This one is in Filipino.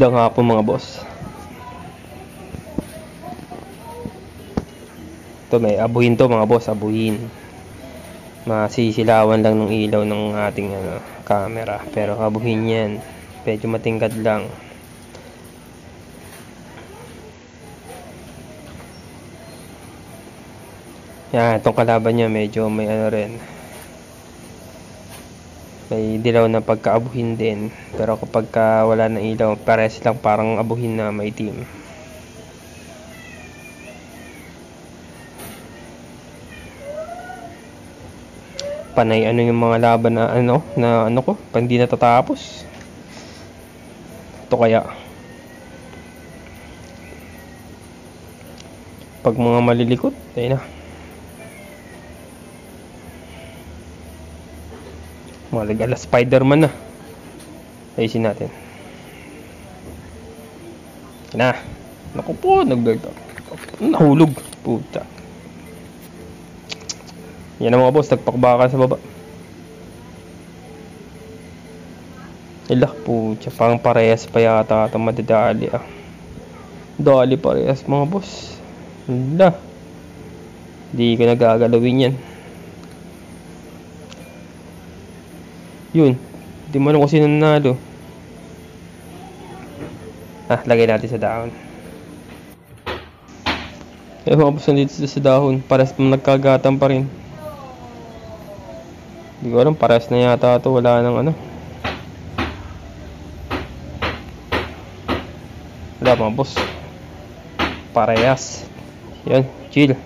Magandang hapon mga boss. Ito may abuhin to mga boss, abuhin. Masisilawan lang ng ilaw ng ating camera, pero abuhin yan. Medyo matingkad lang. Yan, itong kalaban niya medyo may rin. May dilaw na pagkaabuhin din, pero kapag wala ng ilaw, pares lang parang abuhin na maitim. Panay yung mga laban na ko, hindi natatapos. Ito kaya pag mga malilikot, ayun na. Malagala Spider-Man na. Ayusin natin. Na. Naku po, nahulog. Puta. Yan ang mga boss, nagpakbaka sa baba. Ila, puta, pang parehas pa yata ito madadali Dali parehas mga boss. Ila. Hindi ko nagagalawin yan. Yun, di mo alam kung sino nanalo. Lagay natin sa dahon. Mga boss, nandito sa dahon. Paras nagkagatan pa rin. Di ko alam, paras na yata ito. Wala nang wala mga boss. Parehas. Yan, chill.